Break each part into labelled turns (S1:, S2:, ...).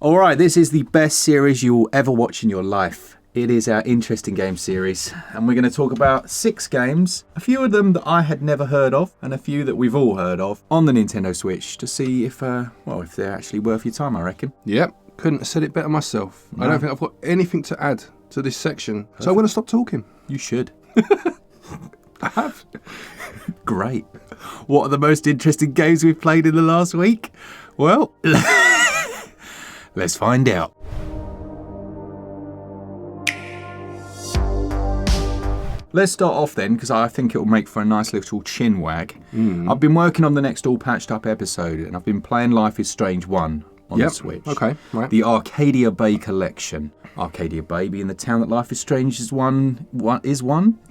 S1: All right, this is the best series you will ever watch in your life. It is our interesting game series, and we're going to talk about 6 games, a few of them that I had never heard of, and a few that we've all heard of on the Nintendo Switch to see if they're actually worth your time, I reckon.
S2: Yep, couldn't have said it better myself. No. I don't think I've got anything to add to this section,
S1: Perfect.
S2: So I'm going to stop talking.
S1: You should.
S2: I have.
S1: Great. What are the most interesting games we've played in the last week? Well, let's find out. Let's start off then, because I think it will make for a nice little chin wag. I've been working on the next all patched up episode, and I've been playing Life is Strange 1 on the Switch.
S2: Okay, right.
S1: The Arcadia Bay collection. Arcadia Bay being the town that Life is Strange is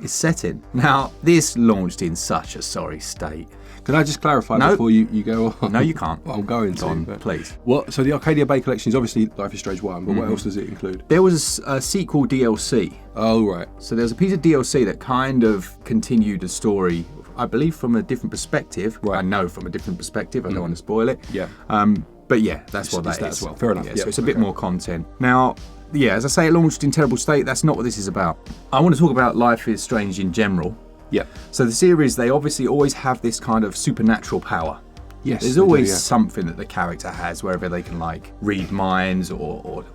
S1: set in. Now, this launched in such a sorry state.
S2: Can I just clarify before you go on?
S1: No, you can't.
S2: Well, I'm going to.
S1: On, please.
S2: So the Arcadia Bay collection is obviously Life is Strange 1, but what else does it include?
S1: There was a sequel DLC.
S2: Oh, right.
S1: So there was a piece of DLC that kind of continued the story, I believe, from a different perspective.
S2: Right.
S1: I know from a different perspective. I don't want to spoil it.
S2: Yeah.
S1: But yeah, that's what that is.
S2: As well. Fair enough.
S1: Yeah, so it's a bit more content. Now, yeah, as I say, it launched in terrible state. That's not what this is about. I want to talk about Life is Strange in general.
S2: Yeah.
S1: So the series, they obviously always have this kind of supernatural power.
S2: Yes.
S1: There's always something that the character has, wherever they can like read minds or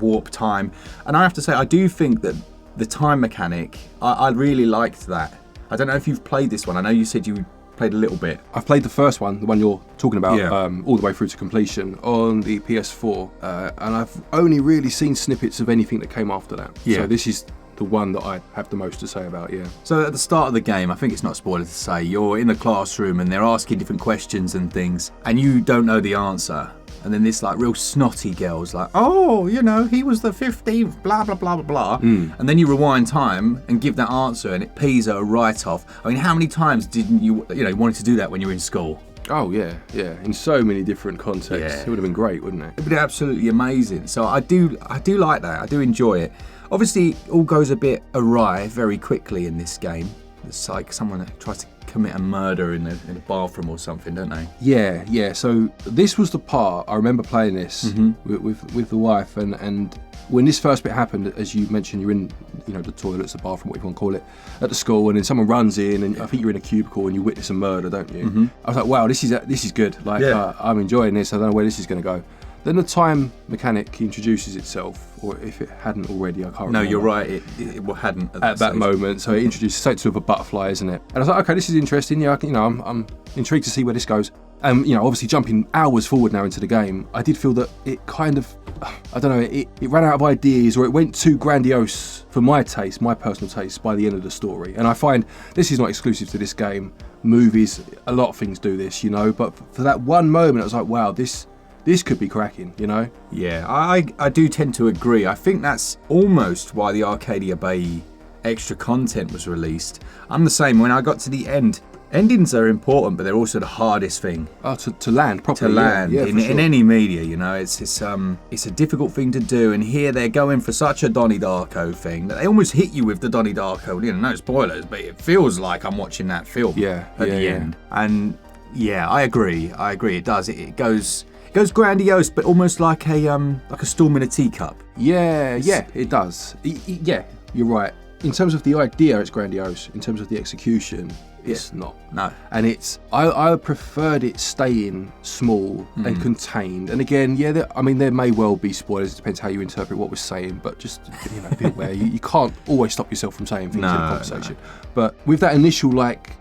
S1: warp time. And I have to say, I do think that the time mechanic, I really liked that. I don't know if you've played this one. I know you said you played a little bit.
S2: I've played the first one, the one you're talking about, all the way through to completion on the PS4, and I've only really seen snippets of anything that came after that.
S1: Yeah.
S2: So this is the one that I have the most to say about, yeah.
S1: So at the start of the game, I think it's not a spoiler to say, you're in the classroom and they're asking different questions and things, and you don't know the answer. And then this like real snotty girl's like, oh, you know, he was the 15th, blah, blah, blah, blah, blah. And then you rewind time and give that answer and it pees her right off. I mean, how many times didn't you wanted to do that when you were in school?
S2: Oh, yeah. In so many different contexts.
S1: Yeah.
S2: It would have been great, wouldn't it?
S1: It would be absolutely amazing. So I do like that. I do enjoy it. Obviously, it all goes a bit awry very quickly in this game. It's like someone tries to commit a murder in a bathroom or something, don't they?
S2: Yeah. So this was the part, I remember playing this with the wife, and when this first bit happened, as you mentioned, you're in the toilets, the bathroom, whatever you want to call it, at the school, and then someone runs in, and I think you're in a cubicle and you witness a murder, don't you? I was like, wow, this is good. Like, I'm enjoying this. I don't know where this is going to go. Then the time mechanic introduces itself, or if it hadn't already, I can't remember.
S1: No, you're right, it hadn't at
S2: that moment. So it introduces something with a butterfly, isn't it? And I was like, okay, this is interesting. Yeah, I'm intrigued to see where this goes. Obviously jumping hours forward now into the game, I did feel that it kind of, I don't know, it ran out of ideas, or it went too grandiose for my taste, my personal taste, by the end of the story. And I find this is not exclusive to this game. Movies, a lot of things do this, but for that one moment, I was like, wow, this could be cracking,
S1: Yeah, I do tend to agree. I think that's almost why the Arcadia Bay extra content was released. I'm the same. When I got to the end, endings are important, but they're also the hardest thing.
S2: Oh, to land properly.
S1: To land
S2: in
S1: any media, it's a difficult thing to do. And here they're going for such a Donnie Darko thing that they almost hit you with the Donnie Darko. No spoilers, but it feels like I'm watching that film at the end. And yeah, I agree. It does. It goes grandiose, but almost like a storm in a teacup.
S2: Yeah, it does. Yeah, you're right. In terms of the idea, it's grandiose. In terms of the execution, it's not.
S1: No.
S2: And I preferred it staying small and contained. And again, there may well be spoilers. It depends how you interpret what we're saying. But just be aware, you can't always stop yourself from saying things in a conversation. No. But with that initial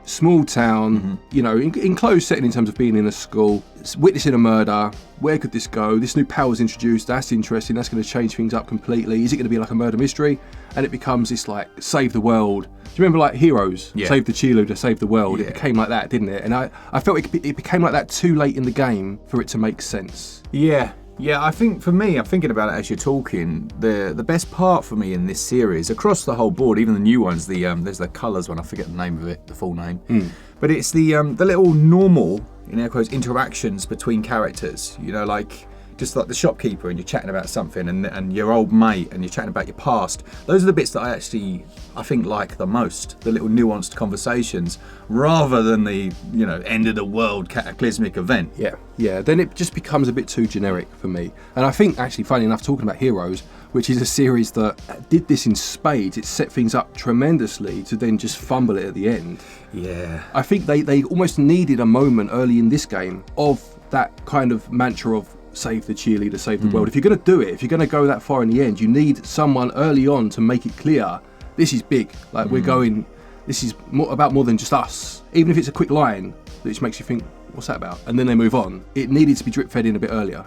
S2: small town, enclosed setting in terms of being in a school, witnessing a murder, where could this go? This new power's introduced. That's interesting. That's going to change things up completely. Is it going to be like a murder mystery? And it becomes this save the world. Do you remember Heroes?
S1: Yeah.
S2: Save the cheerleader, save the world.
S1: Yeah.
S2: It became like that, didn't it? And I felt it became like that too late in the game for it to make sense.
S1: Yeah, I think for me, I'm thinking about it as you're talking, the best part for me in this series, across the whole board, even the new ones, there's the colours one, I forget the name of it, the full name, but it's the little normal, in air quotes, interactions between characters, just like the shopkeeper and you're chatting about something, and your old mate and you're chatting about your past. Those are the bits that I think like the most, the little nuanced conversations, rather than the end of the world cataclysmic event.
S2: Yeah. Then it just becomes a bit too generic for me. And I think actually, funny enough, talking about Heroes, which is a series that did this in spades, it set things up tremendously to then just fumble it at the end.
S1: Yeah.
S2: I think they almost needed a moment early in this game of that kind of mantra of save the cheerleader, save the world. If you're going to do it, if you're going to go that far in the end, you need someone early on to make it clear this is big. Like this is more than just us. Even if it's a quick line, which makes you think, what's that about? And then they move on. It needed to be drip fed in a bit earlier,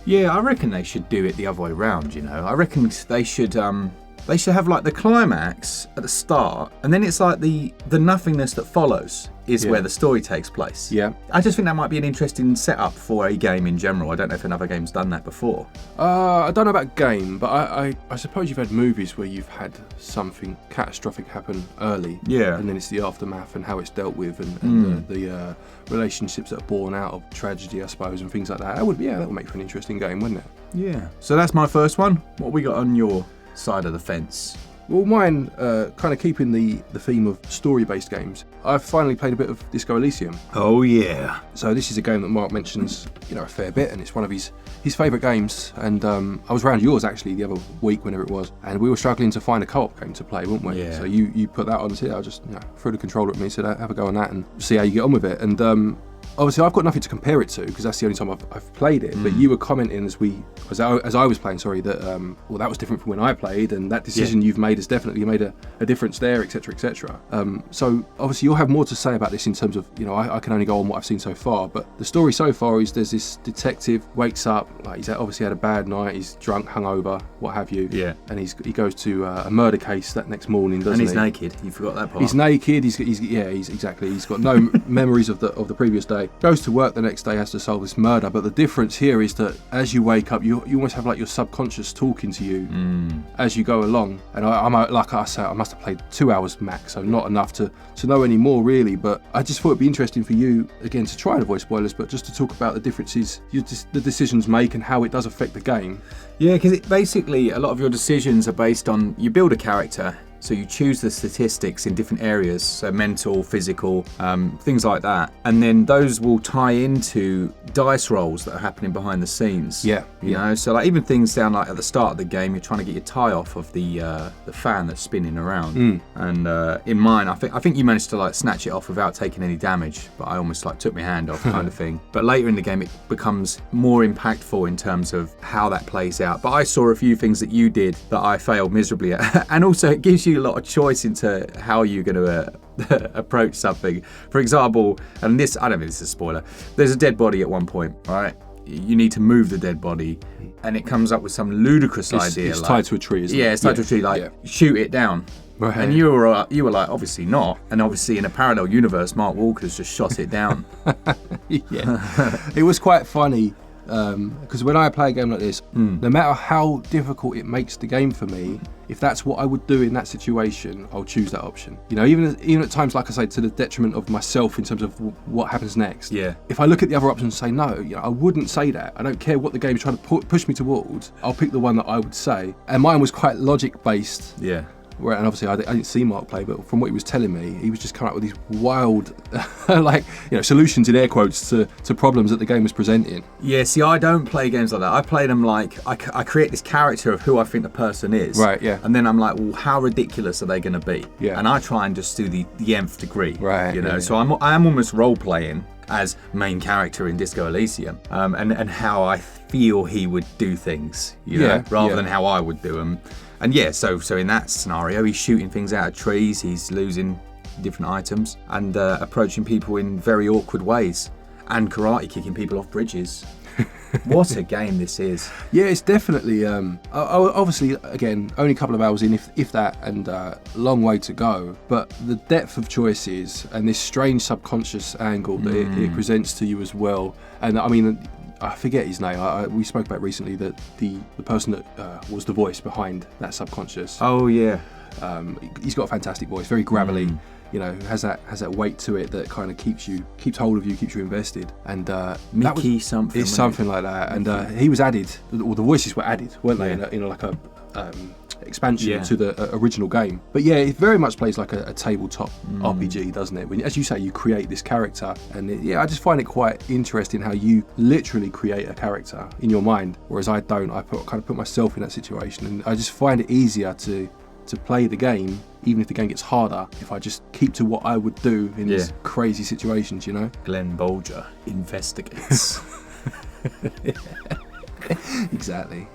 S1: Yeah, I reckon they should do it the other way around, I reckon they should have like the climax at the start, and then it's like the nothingness that follows is where the story takes place.
S2: Yeah.
S1: I just think that might be an interesting setup for a game in general. I don't know if another game's done that before.
S2: I don't know about game, but I suppose you've had movies where you've had something catastrophic happen early.
S1: Yeah.
S2: And then it's the aftermath and how it's dealt with and the relationships that are born out of tragedy, I suppose, and things like that. That would make for an interesting game, wouldn't it?
S1: Yeah. So that's my first one. What we got on your side of the fence?
S2: Well, mine, kind of keeping the theme of story-based games, I've finally played a bit of Disco Elysium.
S1: Oh, yeah.
S2: So this is a game that Mark mentions, a fair bit, and it's one of his favourite games. And I was around yours, actually, the other week, whenever it was, and we were struggling to find a co-op game to play, weren't we?
S1: Yeah.
S2: So you put that on and said, I just threw the controller at me, said, have a go on that and see how you get on with it. And obviously, I've got nothing to compare it to because that's the only time I've played it. But you were commenting as I was playing, that that was different from when I played, and that decision you've made has definitely made a difference there, etc., etc. So obviously, you'll have more to say about this in terms of I can only go on what I've seen so far. But the story so far is there's this detective wakes up, like he's obviously had a bad night, he's drunk, hungover, what have you.
S1: Yeah.
S2: And he goes to a murder case that next morning, doesn't he?
S1: And he's naked. You forgot that part.
S2: He's naked. He's got no memories of the previous day. Goes to work the next day, has to solve this murder. But the difference here is that as you wake up, you almost have like your subconscious talking to you as you go along. And I'm like I say, I must have played 2 hours max, so not enough to know any more really. But I just thought it'd be interesting for you again to try and avoid spoilers, but just to talk about the differences the decisions make and how it does affect the game.
S1: Yeah, because basically a lot of your decisions are based on you build a character. So you choose the statistics in different areas, so mental, physical, things like that. And then those will tie into dice rolls that are happening behind the scenes.
S2: Yeah.
S1: So like even things down like at the start of the game, you're trying to get your tie off of the fan that's spinning around. And in mine, I think you managed to like snatch it off without taking any damage, but I almost like took my hand off kind of thing. But later in the game, it becomes more impactful in terms of how that plays out. But I saw a few things that you did that I failed miserably at. And also it gives you a lot of choice into how you're going to approach something. For example, and this, I don't think this is a spoiler, there's a dead body at one point, right? You need to move the dead body, and it comes up with some ludicrous idea.
S2: It's tied to a tree, isn't it?
S1: Yeah, it's tied to a tree, shoot it down.
S2: Right.
S1: And you were like, obviously not. And obviously in a parallel universe, Mark Walker's just shot it down.
S2: Yeah. It was quite funny. Because when I play a game like this, no matter how difficult it makes the game for me, if that's what I would do in that situation, I'll choose that option. Even at times, like I say, to the detriment of myself in terms of what happens next.
S1: Yeah.
S2: If I look at the other options and say no, I wouldn't say that. I don't care what the game's trying to push me towards. I'll pick the one that I would say. And mine was quite logic based.
S1: Yeah.
S2: And obviously I didn't see Mark play, but from what he was telling me, he was just coming up with these wild, solutions in air quotes to problems that the game was presenting.
S1: Yeah, see, I don't play games like that. I play them like, I create this character of who I think the person is.
S2: Right, yeah.
S1: And then I'm like, well, how ridiculous are they going to be?
S2: Yeah.
S1: And I try and just do the nth degree.
S2: Right. Yeah.
S1: So I am almost role-playing as main character in Disco Elysium, and how I feel he would do things, rather than how I would do them. And yeah, so in that scenario, he's shooting things out of trees, he's losing different items, and approaching people in very awkward ways, and karate kicking people off bridges. What a game this is.
S2: Yeah, it's definitely, obviously, again, only a couple of hours in, if that, and long way to go. But the depth of choices and this strange subconscious angle that it presents to you as well. And I mean, I forget his name. We spoke about recently that the person that was the voice behind that subconscious.
S1: Oh yeah.
S2: He's got a fantastic voice, very gravelly. You know, has that weight to it that kind of keeps hold of you, keeps you invested. And
S1: Mickey something.
S2: It's something like that. And he was added, or the voices were added, weren't they? In like a expansion to the original game. But yeah, it very much plays like a tabletop RPG, doesn't it? When, as you say, you create this character, and I just find it quite interesting how you literally create a character in your mind, whereas I don't. I kind of put myself in that situation, and I just find it easier to play the game, even if the game gets harder, if I just keep to what I would do in these crazy situations, you know?
S1: Glen Bolger investigates.
S2: Exactly.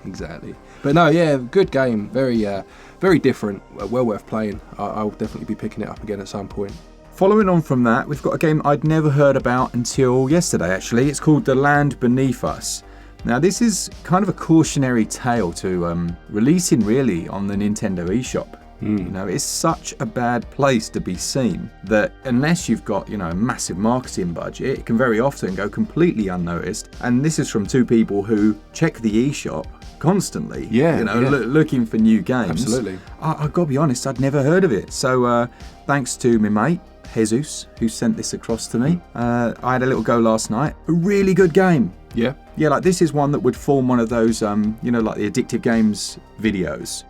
S2: But no, yeah, good game. Very different. Well worth playing. I'll definitely be picking it up again at some point.
S1: Following on from that, we've got a game I'd never heard about until yesterday, actually. It's called The Land Beneath Us. Now, this is kind of a cautionary tale to releasing really on the Nintendo eShop. You know, it's such a bad place to be seen that unless you've got, a massive marketing budget, it can very often go completely unnoticed. And this is from two people who check the eShop constantly, looking for new games.
S2: Absolutely.
S1: I've got to be honest, I'd never heard of it. So thanks to my mate, Jesus, who sent this across to me. I had a little go last night. A really good game. Yeah, like this is one that would form one of those, like the Addictive Games videos,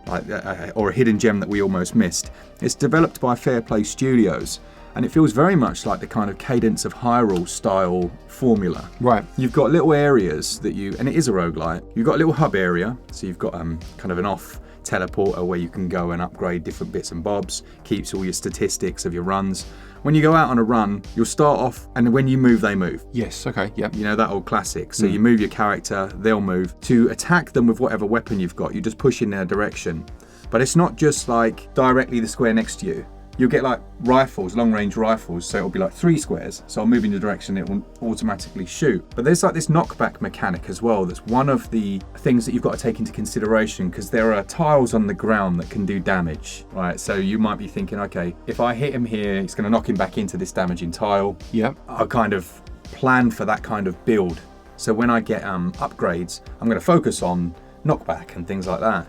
S1: or a hidden gem that we almost missed. It's developed by Fair Play Studios, and it feels very much like the kind of Cadence of Hyrule style formula.
S2: Right.
S1: You've got little areas and it is a roguelite. You've got a little hub area, so you've got kind of an off teleporter where you can go and upgrade different bits and bobs, keeps all your statistics of your runs. When you go out on a run, you'll start off, and when you move, they move.
S2: Yes, okay, yep.
S1: You know, that old classic. So you move your character, they'll move. To attack them with whatever weapon you've got, you just push in their direction. But it's not just like directly the square next to you. You'll get like rifles, long-range rifles, so it'll be like 3 squares. So I'll move in your direction, it will automatically shoot. But there's like this knockback mechanic as well. That's one of the things that you've got to take into consideration, because there are tiles on the ground that can do damage, right? So you might be thinking, okay, if I hit him here, it's going to knock him back into this damaging tile.
S2: Yeah.
S1: I'll kind of plan for that kind of build. So when I get upgrades, I'm going to focus on knockback and things like that.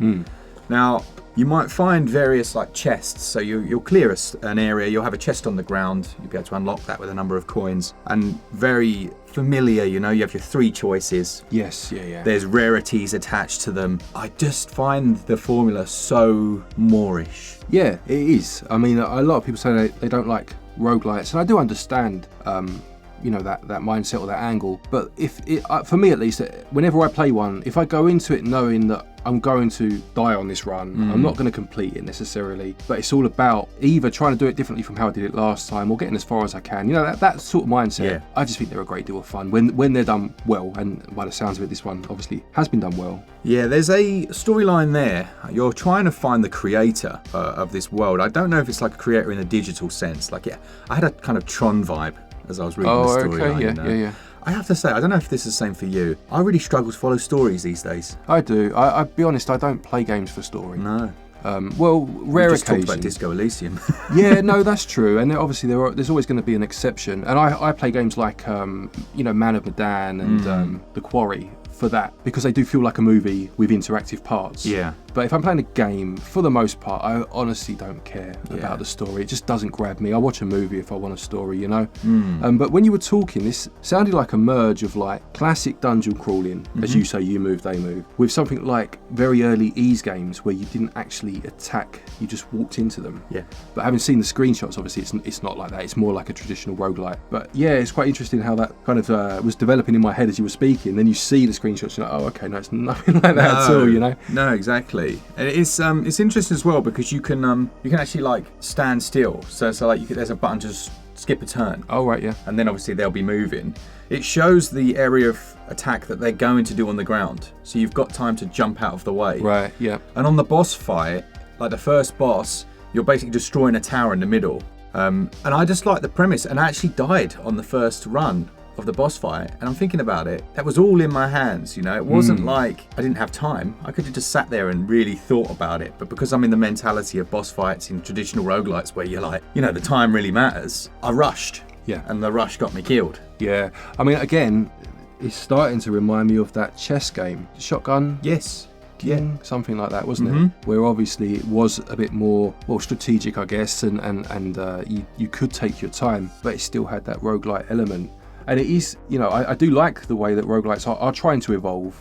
S1: Now, you might find various like chests, so you'll clear an area, you'll have a chest on the ground, you'll be able to unlock that with a number of coins, and very familiar, you have your 3 choices.
S2: Yes, yeah.
S1: There's rarities attached to them. I just find the formula so Moorish.
S2: Yeah, it is. I mean, a lot of people say they don't like roguelites, and I do understand that mindset or that angle, but for me at least, whenever I play one, if I go into it knowing that I'm going to die on this run, I'm not going to complete it necessarily, but it's all about either trying to do it differently from how I did it last time or getting as far as I can. That sort of mindset.
S1: Yeah.
S2: I just think they're a great deal of fun when they're done well, and by the sounds of it, this one obviously has been done well.
S1: Yeah, there's a storyline there. You're trying to find the creator of this world. I don't know if it's like a creator in a digital sense. I had a kind of Tron vibe as I was reading the storyline.
S2: Okay, yeah.
S1: I have to say, I don't know if this is the same for you. I really struggle to follow stories these days.
S2: I do. I'll be honest, I don't play games for story.
S1: No.
S2: Rare
S1: just
S2: occasions.
S1: Talked about Disco Elysium.
S2: Yeah, no, that's true. And obviously there's always going to be an exception. And I play games like, Man of Medan and The Quarry for that, because they do feel like a movie with interactive parts.
S1: Yeah.
S2: But if I'm playing a game, for the most part, I honestly don't care about the story. It just doesn't grab me. I watch a movie if I want a story, But when you were talking, this sounded like a merge of like classic dungeon crawling, as you say, you move, they move, with something like very early ease games where you didn't actually attack, you just walked into them.
S1: Yeah.
S2: But having seen the screenshots, obviously it's not like that. It's more like a traditional roguelite. But yeah, it's quite interesting how that kind of was developing in my head as you were speaking. Then you see the screenshots, you're like, oh, okay, no, it's nothing like that at all,
S1: No, exactly. And it's interesting as well because you can actually like stand still. So like there's a button to just skip a turn.
S2: Oh right, yeah.
S1: And then obviously they'll be moving. It shows the area of attack that they're going to do on the ground. So you've got time to jump out of the way.
S2: Right, yeah.
S1: And on the boss fight, like the first boss, you're basically destroying a tower in the middle. And I just like the premise, and I actually died on the first run of the boss fight, and I'm thinking about it, that was all in my hands, it wasn't like I didn't have time. I could have just sat there and really thought about it, but because I'm in the mentality of boss fights in traditional roguelites where you're like, the time really matters, I rushed.
S2: Yeah.
S1: And the rush got me killed.
S2: Yeah. I mean, again, it's starting to remind me of that chess game, Shotgun.
S1: Yes.
S2: King, something like that, wasn't it? Where obviously it was a bit more strategic, I guess, and you could take your time, but it still had that roguelite element. And it is, I do like the way that roguelites are trying to evolve,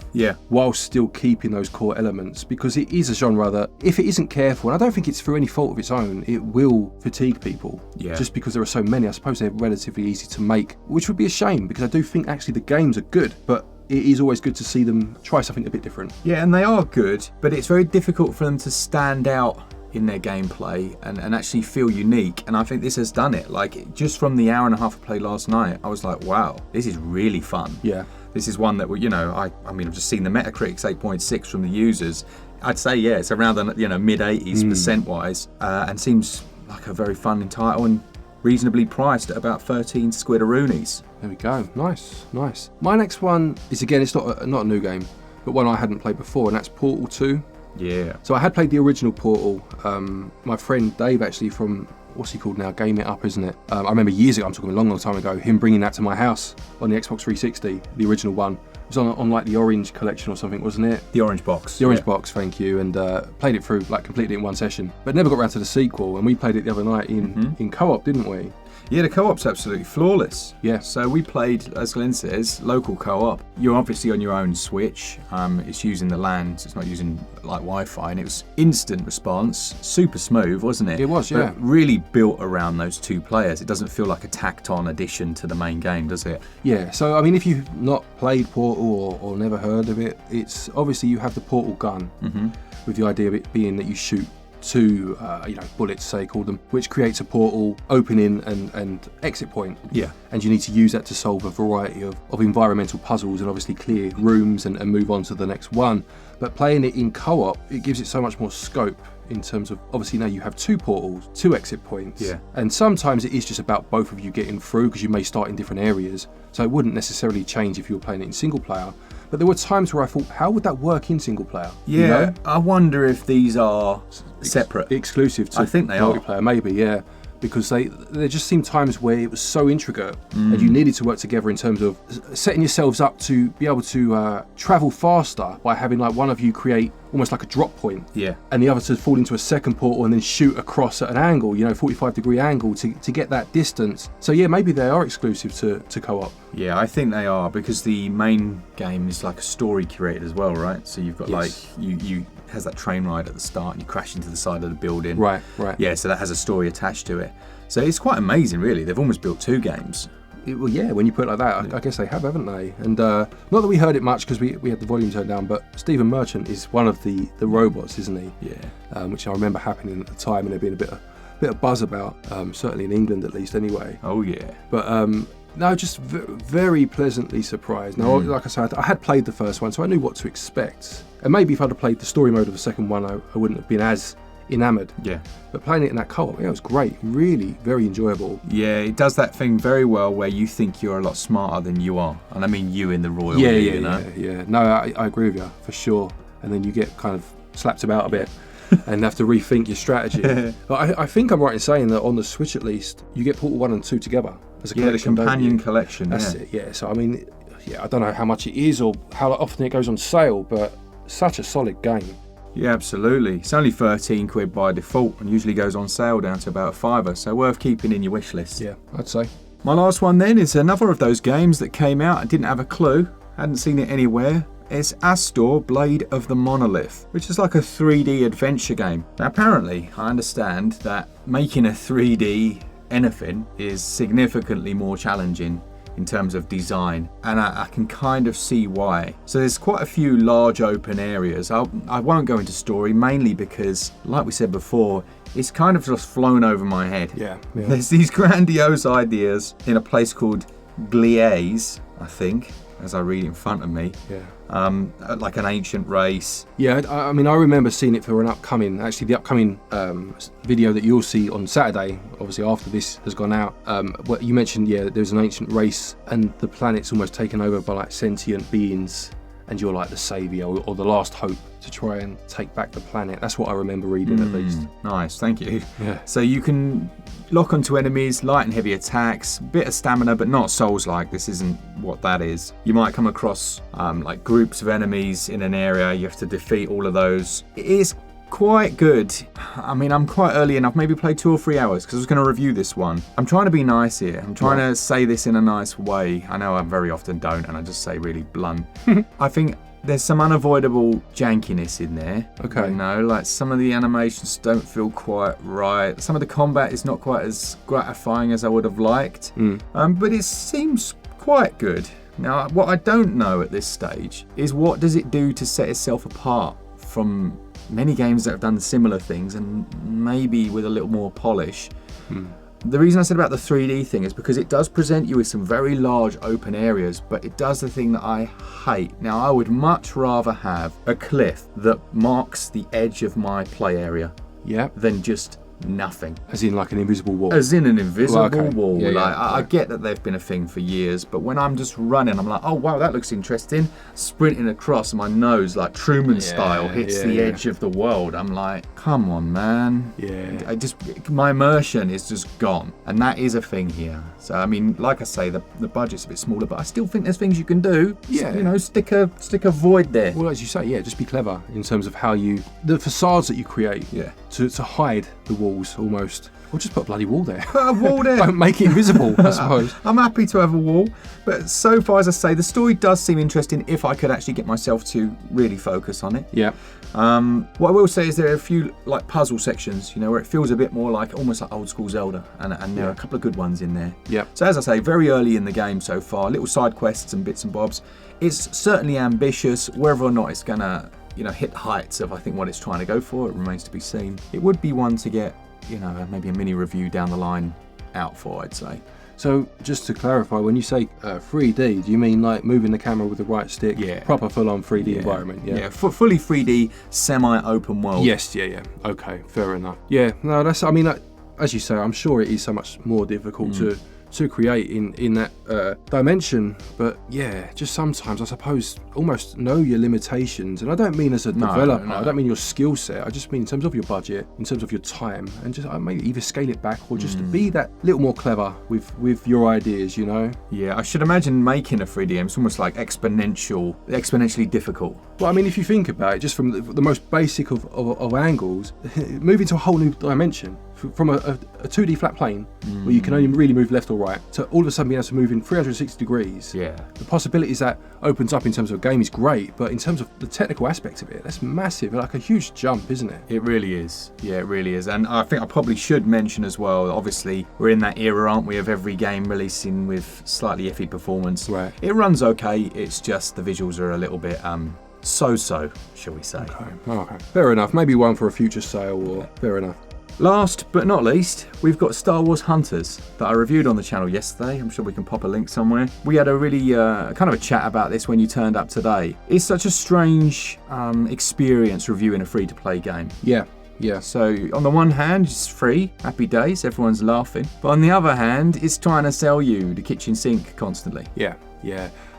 S2: while still keeping those core elements, because it is a genre that, if it isn't careful, and I don't think it's through any fault of its own, it will fatigue people. Just because there are so many. I suppose they're relatively easy to make, which would be a shame, because I do think actually the games are good, but it is always good to see them try something a bit different.
S1: Yeah, and they are good, but it's very difficult for them to stand out in their gameplay and actually feel unique. And I think this has done it. Like, just from the hour and a half I played last night, I was like, wow, this is really fun.
S2: Yeah.
S1: This is one that, I mean, I've just seen the Metacritic's 8.6 from the users. I'd say, yeah, it's around the, mid-80s percent-wise, and seems like a very fun title and reasonably priced at about 13 squidaroonies.
S2: There we go. Nice. My next one is, again, it's not a new game, but one I hadn't played before, and that's Portal 2.
S1: Yeah.
S2: So I had played the original Portal. My friend Dave, actually, from, what's he called now? Game It Up, isn't it? I remember years ago, I'm talking a long time ago, him bringing that to my house on the Xbox 360, the original one. It was on like the Orange collection or something, wasn't it?
S1: The Orange Box.
S2: The Orange Box, thank you. And played it through, completely in one session. But never got around to the sequel, and we played it the other night in co-op, didn't we?
S1: Yeah, the co-op's absolutely flawless.
S2: Yeah.
S1: So we played, as Glen says, local co-op. You're obviously on your own Switch. It's using the LAN, so it's not using Wi-Fi, and it was instant response, super smooth, wasn't it?
S2: It was, yeah.
S1: But really built around those two players. It doesn't feel like a tacked-on addition to the main game, does it?
S2: Yeah. So I mean, if you've not played Portal or never heard of it, it's obviously you have the Portal gun, with the idea of it being that you shoot two bullets, say, call them, which creates a portal opening and exit point.
S1: Yeah.
S2: And you need to use that to solve a variety of environmental puzzles and obviously clear rooms and move on to the next one. But playing it in co-op, it gives it so much more scope in terms of, obviously now you have two portals, two exit points.
S1: Yeah.
S2: And sometimes it is just about both of you getting through, because you may start in different areas. So it wouldn't necessarily change if you were playing it in single player. But there were times where I thought, how would that work in single player?
S1: Yeah, I wonder if these are separate.
S2: Exclusive to
S1: I think they
S2: multiplayer, maybe, yeah. Because there just seemed times where it was so intricate and you needed to work together in terms of setting yourselves up to be able to travel faster by having one of you create almost like a drop point, and the other to fall into a second portal and then shoot across at an angle, 45-degree angle to get that distance. So yeah, maybe they are exclusive to co-op.
S1: Yeah, I think they are, because the main game is like a story curated as well, right? So you've got you has that train ride at the start and you crash into the side of the building.
S2: Right.
S1: Yeah, so that has a story attached to it. So it's quite amazing, really. They've almost built two games.
S2: Well, yeah, when you put it like that, I guess they have, haven't they? And not that we heard it much because we had the volume turned down, but Stephen Merchant is one of the robots, isn't he?
S1: Yeah.
S2: Which I remember happening at the time, and there being a bit of buzz about, certainly in England at least anyway.
S1: Oh, yeah.
S2: But no, just very pleasantly surprised. Now, like I said, I had played the first one, so I knew what to expect. And maybe if I'd have played the story mode of the second one, I wouldn't have been as enamoured.
S1: Yeah.
S2: But playing it in that co-op, it was great. Really, very enjoyable.
S1: Yeah, it does that thing very well where you think you're a lot smarter than you are. And I mean you in the royal you know?
S2: Yeah. No, I agree with you, for sure. And then you get kind of slapped about a bit and have to rethink your strategy. But I think I'm right in saying that on the Switch at least, you get Portal 1 and 2 together as a collection.
S1: The companion collection.
S2: That's it, yeah. So I mean, I don't know how much it is or how often it goes on sale, but such a solid game.
S1: Yeah, absolutely. It's only 13 quid by default and usually goes on sale down to about a £5, so worth keeping in your wish list.
S2: Yeah, I'd say.
S1: My last one then is another of those games that came out. I didn't have a clue, hadn't seen it anywhere. It's Astor, Blade of the Monolith, which is like a 3D adventure game. Now apparently, I understand that making a 3D anything is significantly more challenging in terms of design, and I can kind of see why. So there's quite a few large open areas. I won't go into story, mainly because, like we said before, it's kind of just flown over my head.
S2: Yeah.
S1: There's these grandiose ideas in a place called Glen, I think, as I read it in front of me.
S2: Yeah.
S1: Like an ancient race.
S2: Yeah, I mean, I remember seeing it for the upcoming video that you'll see on Saturday, obviously after this has gone out. What you mentioned, there's an ancient race and the planet's almost taken over by like sentient beings, and you're like the saviour or the last hope to try and take back the planet. That's what I remember reading at least.
S1: Nice, thank you.
S2: Yeah.
S1: So you can lock onto enemies, light and heavy attacks, bit of stamina, but not Souls-like. This isn't what that is. You might come across like groups of enemies in an area. You have to defeat all of those. It is quite good. I mean, I'm quite early enough, maybe play 2 or 3 hours because I was going to review this one. I'm trying to be nice here. I'm trying to say this in a nice way. I know I very often don't, and I just say really blunt. I think there's some unavoidable jankiness in there.
S2: Okay.
S1: You know, like some of the animations don't feel quite right. Some of the combat is not quite as gratifying as I would have liked. But it seems quite good. Now, what I don't know at this stage is what does it do to set itself apart from many games that have done similar things and maybe with a little more polish. The reason I said about the 3D thing is because it does present you with some very large open areas, but it does the thing that I hate. Now, I would much rather have a cliff that marks the edge of my play area than just nothing.
S2: As in like an invisible wall?
S1: As in an invisible wall.
S2: Yeah,
S1: I get that they've been a thing for years, but when I'm just running, I'm like, oh wow, that looks interesting. Sprinting across, my nose, like Truman style, hits the edge of the world. I'm like, come on, man. My immersion is just gone. And that is a thing here. So, I mean, like I say, the budget's a bit smaller, but I still think there's things you can do.
S2: Yeah.
S1: You know, stick a void there.
S2: Well, as you say, just be clever in terms of how the facades that you create to hide the walls almost. Or just put a bloody wall there.
S1: Put a wall there.
S2: Don't make it invisible, I suppose.
S1: I'm happy to have a wall, but so far, as I say, the story does seem interesting if I could actually get myself to really focus on it.
S2: Yeah.
S1: What I will say is there are a few like puzzle sections, you know, where it feels a bit more like almost like old school Zelda, and there are a couple of good ones in there.
S2: Yeah.
S1: So as I say, very early in the game so far, little side quests and bits and bobs. It's certainly ambitious. Whether or not it's gonna, you know, hit heights of I think what it's trying to go for, it remains to be seen. It would be one to get, you know, maybe a mini review down the line out for, I'd say.
S2: So just to clarify, when you say 3D, do you mean like moving the camera with the right stick?
S1: Yeah.
S2: Proper full-on 3D environment?
S1: Yeah, fully 3D, semi-open world.
S2: Yes, yeah. Okay, fair enough. Yeah, no, that's, I mean, as you say, I'm sure it is so much more difficult to create in that dimension, but yeah, just sometimes I suppose almost know your limitations, and I don't mean as a developer, I don't mean your skill set, I just mean in terms of your budget, in terms of your time, and just maybe either scale it back or just be that little more clever with your ideas, you know?
S1: Yeah, I should imagine making a 3D game is almost like exponentially difficult.
S2: Well, I mean, if you think about it, just from the most basic of angles, moving to a whole new dimension, from a 2D flat plane where you can only really move left or right to all of a sudden being able to move in 360 degrees.
S1: Yeah.
S2: The possibilities that opens up in terms of a game is great, but in terms of the technical aspect of it, that's massive, like a huge jump, isn't it?
S1: It really is. Yeah, it really is. And I think I probably should mention as well, obviously, we're in that era, aren't we, of every game releasing with slightly iffy performance.
S2: Right.
S1: It runs okay, it's just the visuals are a little bit so-so, shall we say.
S2: Okay. Fair enough. Maybe one for a future sale, or fair enough.
S1: Last but not least, we've got Star Wars Hunters that I reviewed on the channel yesterday. I'm sure we can pop a link somewhere. We had a really kind of a chat about this when you turned up today. It's such a strange experience reviewing a free-to-play game.
S2: Yeah.
S1: So on the one hand, it's free, happy days, everyone's laughing. But on the other hand, it's trying to sell you the kitchen sink constantly.
S2: Yeah.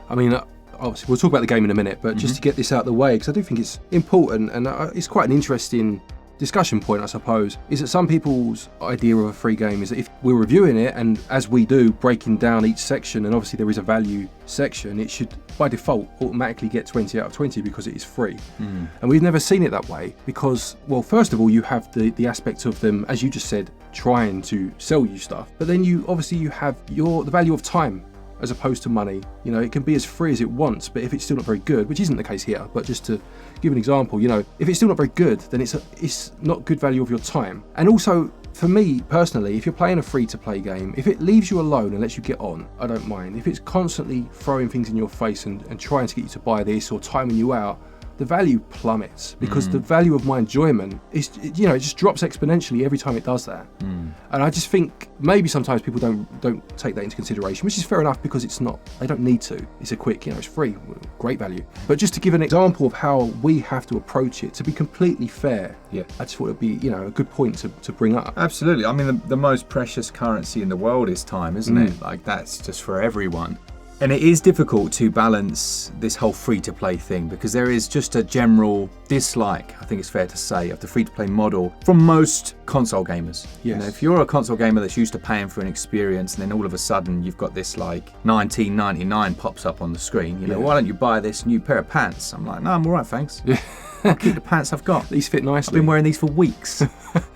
S2: I mean, obviously, we'll talk about the game in a minute, but just to get this out of the way, because I do think it's important, and it's quite an interesting discussion point, I suppose, is that some people's idea of a free game is that if we're reviewing it, and as we do, breaking down each section, and obviously there is a value section, it should by default automatically get 20 out of 20 because it is free. And we've never seen it that way because, well, first of all, you have the aspect of them, as you just said, trying to sell you stuff, but then you have the value of time as opposed to money. You know, it can be as free as it wants, but if it's still not very good, which isn't the case here, but just to give an example, you know, if it's still not very good, then it's not good value of your time. And also, for me personally, if you're playing a free-to-play game, if it leaves you alone and lets you get on, I don't mind. If it's constantly throwing things in your face and trying to get you to buy this or timing you out, the value plummets because the value of my enjoyment is, you know, it just drops exponentially every time it does that. And I just think maybe sometimes people don't take that into consideration, which is fair enough because they don't need to. It's a quick, you know, it's free, great value. But just to give an example of how we have to approach it, to be completely fair, I just thought it'd be, you know, a good point to bring up.
S1: Absolutely. I mean, the most precious currency in the world is time, isn't it? Like, that's just for everyone. And it is difficult to balance this whole free-to-play thing because there is just a general dislike, I think it's fair to say, of the free-to-play model from most console gamers.
S2: Yes.
S1: You know, if you're a console gamer that's used to paying for an experience and then all of a sudden you've got this like $19.99 pops up on the screen, you know, why don't you buy this new pair of pants? I'm like, no, I'm all right, thanks.
S2: Yeah.
S1: I'll keep the pants I've got.
S2: These fit nicely.
S1: I've been wearing these for weeks.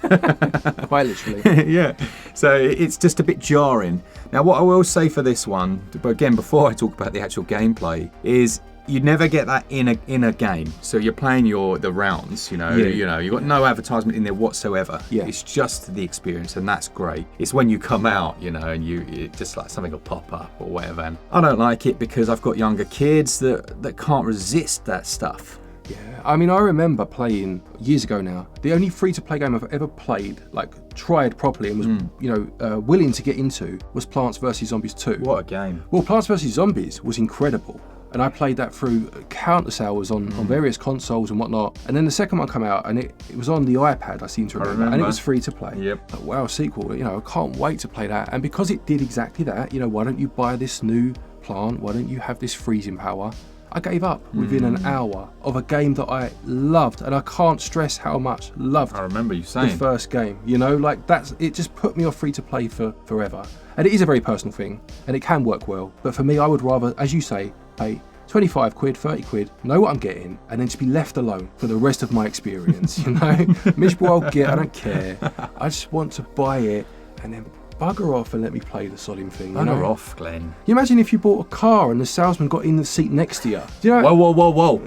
S2: Quite literally.
S1: Yeah. So it's just a bit jarring. Now, what I will say for this one, but again, before I talk about the actual gameplay, is you never get that in a game. So you're playing the rounds, you know, you've got no advertisement in there whatsoever.
S2: Yeah.
S1: It's just the experience, and that's great. It's when you come out, you know, and it just like something will pop up or whatever. And I don't like it because I've got younger kids that can't resist that stuff.
S2: Yeah, I mean, I remember playing years ago now. The only free-to-play game I've ever played, like tried properly and was, willing to get into, was Plants vs Zombies 2.
S1: What a game!
S2: Well, Plants vs Zombies was incredible, and I played that through countless hours on various consoles and whatnot. And then the second one came out, and it was on the iPad. I seem to remember, and it was free to play.
S1: Yep.
S2: Like, wow, sequel! You know, I can't wait to play that. And because it did exactly that, you know, why don't you buy this new plant? Why don't you have this freezing power? I gave up within an hour of a game that I loved, and I can't stress how much loved.
S1: I remember you saying
S2: the first game. You know, like it just put me off free to play for forever. And it is a very personal thing, and it can work well. But for me, I would rather, as you say, pay 25 quid, 30 quid, know what I'm getting, and then just be left alone for the rest of my experience. You know, miserable I'll get, I don't care. I just want to buy it and then bugger off and let me play the sodding thing.
S1: Bugger off, Glenn.
S2: You imagine if you bought a car and the salesman got in the seat next to you. Do you know?
S1: Whoa.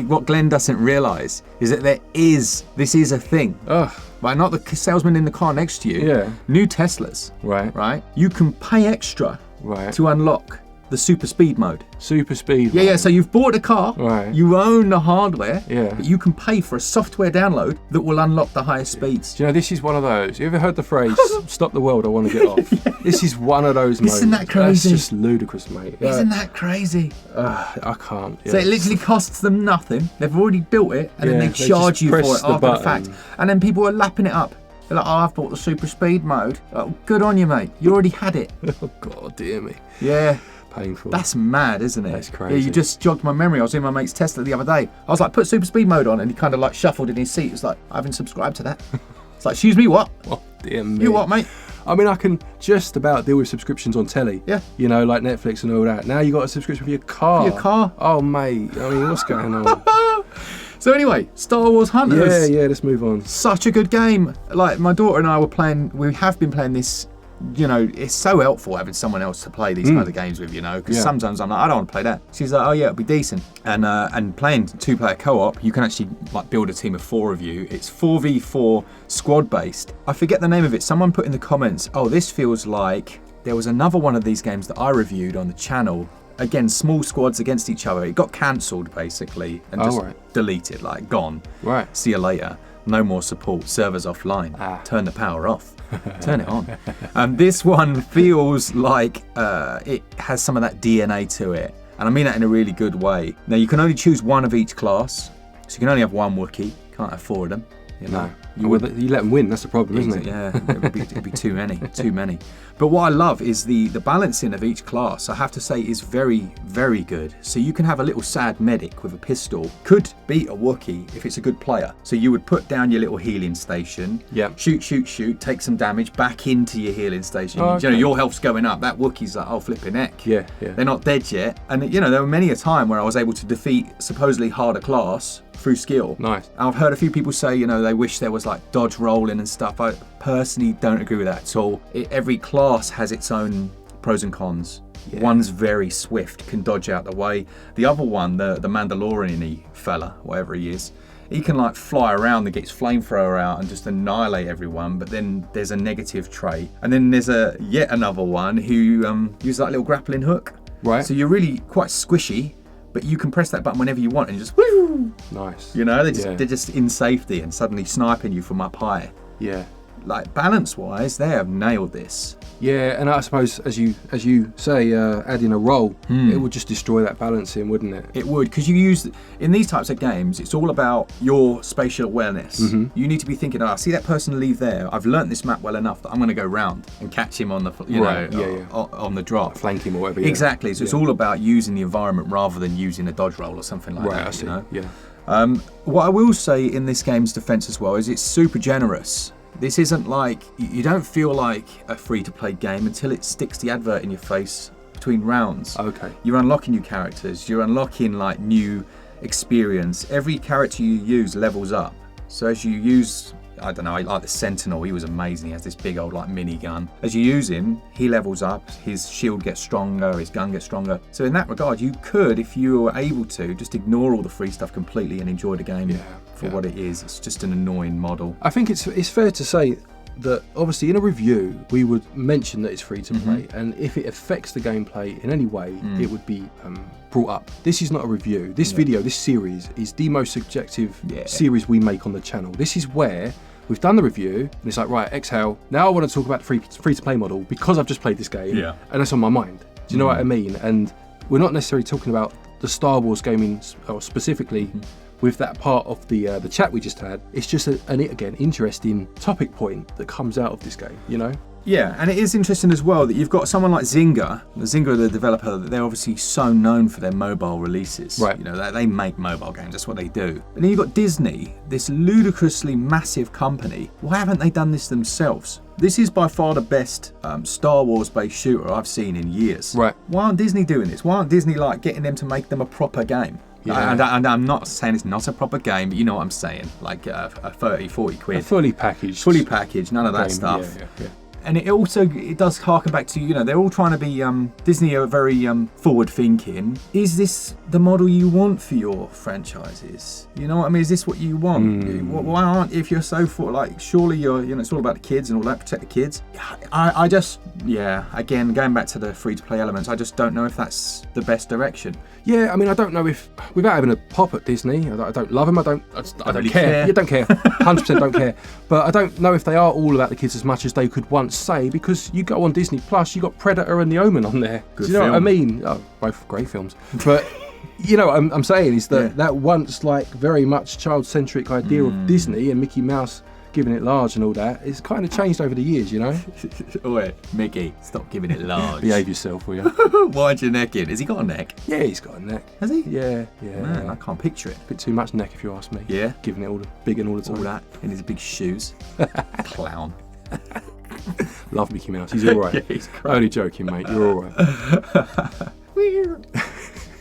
S1: What Glenn doesn't realise is that this is a thing.
S2: Ugh.
S1: Right, not the salesman in the car next to you.
S2: Yeah.
S1: New Teslas.
S2: Right.
S1: You can pay extra to unlock the super speed mode.
S2: Super speed.
S1: Yeah, so you've bought a car,
S2: Right.
S1: you own the hardware,
S2: Yeah.
S1: but you can pay for a software download that will unlock the highest speeds.
S2: Do you know, this is one of those. You ever heard the phrase, stop the world, I want to get off? This is one of those moments.
S1: Isn't that crazy?
S2: That's just ludicrous, mate.
S1: Isn't that crazy?
S2: I can't.
S1: So it literally costs them nothing. They've already built it, and then
S2: Yeah,
S1: they
S2: they
S1: charge
S2: just
S1: you for
S2: press
S1: it
S2: the
S1: after the
S2: button.
S1: fact. And then people are lapping it up. They're like, I've bought the super speed mode. Oh, good on you, mate. You already had it.
S2: Oh, God, dear me.
S1: Yeah.
S2: Painful.
S1: That's mad, isn't it?
S2: That's crazy.
S1: Yeah, you just jogged my memory. I was in my mate's Tesla the other day. I was like, put super speed mode on, and he kind of like shuffled in his seat. It's like, I haven't subscribed to that. It's like, excuse me, what?
S2: Oh, dear me.
S1: You what, mate?
S2: I mean, I can just about deal with subscriptions on telly.
S1: Yeah.
S2: You know, like Netflix and all that. Now you got a subscription for your car.
S1: For your car?
S2: Oh, mate. I mean, what's going on?
S1: So anyway, Star Wars Hunters.
S2: Yeah, let's move on.
S1: Such a good game. Like, my daughter and I we have been playing this. You know, it's so helpful having someone else to play these kind of games with, you know, because sometimes I'm like, I don't want to play that. She's like, oh yeah, it'll be decent. And playing 2-player co-op, you can actually like build a team of 4 of you. It's 4v4 squad based. I forget the name of it. Someone put in the comments, oh, this feels like there was another one of these games that I reviewed on the channel. Again, small squads against each other. It got cancelled basically and just deleted, like gone.
S2: Right.
S1: See you later. No more support. Servers offline. Turn the power off. Turn it on. This one feels like it has some of that DNA to it. And I mean that in a really good way. Now, you can only choose one of each class. So you can only have one Wookiee. Can't have 4 of them. You know?
S2: You let them win, that's the problem, isn't it?
S1: Yeah, it'd be too many. But what I love is the balancing of each class, I have to say, is very, very good. So you can have a little sad medic with a pistol, could beat a Wookiee if it's a good player. So you would put down your little healing station, shoot, take some damage back into your healing station.
S2: Oh, okay.
S1: You know, your health's going up, that Wookiee's like, oh, flipping heck.
S2: Yeah.
S1: They're not dead yet. And you know, there were many a time where I was able to defeat supposedly harder class through skill.
S2: Nice.
S1: I've heard a few people say, you know, they wish there was like dodge rolling and stuff. I personally don't agree with that at all. Every class has its own pros and cons. Yeah. One's very swift, can dodge out the way. The other one, the Mandalorian-y fella, whatever he is, he can like fly around and get his flamethrower out and just annihilate everyone. But then there's a negative trait. And then there's yet another one who uses that little grappling hook.
S2: Right.
S1: So you're really quite squishy, but you can press that button whenever you want and just woo!
S2: Nice.
S1: You know, they're just in safety and suddenly sniping you from up high.
S2: Yeah.
S1: like balance-wise, they have nailed this.
S2: Yeah, and I suppose as you say, adding a roll, it would just destroy that balancing, wouldn't it?
S1: It would, because you use in these types of games, it's all about your spatial awareness. You need to be thinking, I see that person leave there. I've learnt this map well enough that I'm going to go round and catch him on the on the drop,
S2: flank him or whatever. Yeah.
S1: Exactly. So it's all about using the environment rather than using a dodge roll or something like that.
S2: I see.
S1: You know?
S2: Yeah.
S1: What I will say in this game's defense as well is it's super generous. This isn't like, you don't feel like a free-to-play game until it sticks the advert in your face between rounds.
S2: Okay.
S1: You're unlocking new characters, you're unlocking like new experience. Every character you use levels up. So as you use, I don't know, I like the Sentinel, he was amazing. He has this big old like minigun. As you use him, he levels up, his shield gets stronger, his gun gets stronger. So in that regard, you could, if you were able to, just ignore all the free stuff completely and enjoy the game for what it is. It's just an annoying model.
S2: I think it's fair to say that obviously in a review we would mention that it's free to play, and if it affects the gameplay in any way, it would be brought up. This is not a review. This video, this series, is the most subjective series we make on the channel. This is where we've done the review and it's like, right, exhale. Now I want to talk about the free to play model because I've just played this game and that's on my mind. Do you know what I mean? And we're not necessarily talking about the Star Wars gaming or specifically with that part of the chat we just had. It's just an interesting topic point that comes out of this game, you know?
S1: Yeah, and it is interesting as well that you've got someone like Zynga, the developer, they're obviously so known for their mobile releases.
S2: Right.
S1: You know, they make mobile games, that's what they do. And then you've got Disney, this ludicrously massive company. Why haven't they done this themselves? This is by far the best Star Wars-based shooter I've seen in years.
S2: Right.
S1: Why aren't Disney doing this? Why aren't Disney like getting them to make them a proper game?
S2: Yeah.
S1: And I'm not saying it's not a proper game, but you know what I'm saying. Like a 30, 40 quid.
S2: A fully packaged,
S1: none of that
S2: game.
S1: stuff.
S2: Yeah.
S1: And it does harken back to, you know, they're all trying to be, Disney are very forward thinking. Is this the model you want for your franchises? You know what I mean? Is this what you want? Why aren't, if you're so surely you're, you know, it's all about the kids and all that, protect the kids. I just, again, going back to the free to play elements, I just don't know if that's the best direction.
S2: Yeah, I mean, I don't know if, without having a pop at Disney, I don't love them, I don't
S1: really
S2: care. You don't care, 100% don't care. But I don't know if they are all about the kids as much as they could once say, because you go on Disney Plus, you got Predator and The Omen on there.
S1: Good
S2: Do you know
S1: film.
S2: what I mean? Oh, both great films. But, you know, I'm saying is that that once, like, very much child-centric idea of Disney and Mickey Mouse giving it large and all that, it's kind of changed over the years, you know?
S1: Wait, Mickey, stop giving it large.
S2: Behave yourself, will you?
S1: Why'd your neck in? Has he got a neck?
S2: Yeah, he's got a neck.
S1: Has he?
S2: Yeah.
S1: Man, I can't picture it.
S2: Bit too much neck, if you ask me.
S1: Yeah?
S2: Giving it all the big and all the time.
S1: All that in his big shoes. Clown.
S2: Love Mickey Mouse, he's all right.
S1: Yeah, he's great.
S2: Only joking, mate, you're all right.
S1: Weird.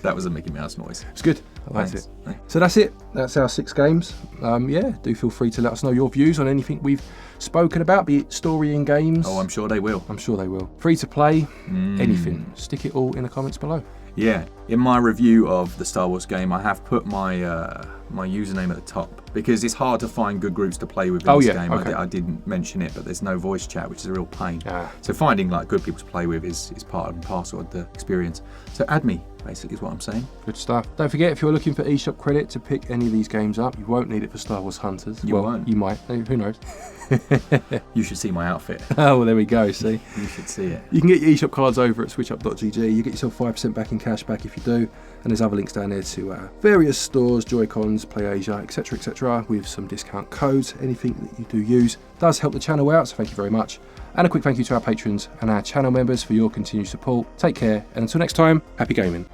S1: That was a Mickey Mouse noise.
S2: It's good, I liked
S1: Thanks.
S2: it. So that's it, that's our 6 games. Do feel free to let us know your views on anything we've spoken about, be it story in games.
S1: Oh, I'm sure they will.
S2: I'm sure they will. Free to play, anything. Stick it all in the comments below.
S1: Yeah, in my review of the Star Wars game, I have put my my username at the top because it's hard to find good groups to play with in this game.
S2: Okay.
S1: I didn't mention it, but there's no voice chat, which is a real pain.
S2: Ah.
S1: So finding like good people to play with is part and parcel of the experience. So add me, basically, is what I'm saying.
S2: Good stuff. Don't forget, if you're looking for eShop credit to pick any of these games up, you won't need it for Star Wars Hunters.
S1: You won't.
S2: You might. Who knows?
S1: You should see my outfit.
S2: Oh, well, there we go, see?
S1: You should see it.
S2: You can get your eShop cards over at switchup.gg. You get yourself 5% back in cash back if you do. And there's other links down there to various stores, Joycons, PlayAsia, etc., with some discount codes. Anything that you do use does help the channel out, so thank you very much. And a quick thank you to our patrons and our channel members for your continued support. Take care, and until next time, happy gaming.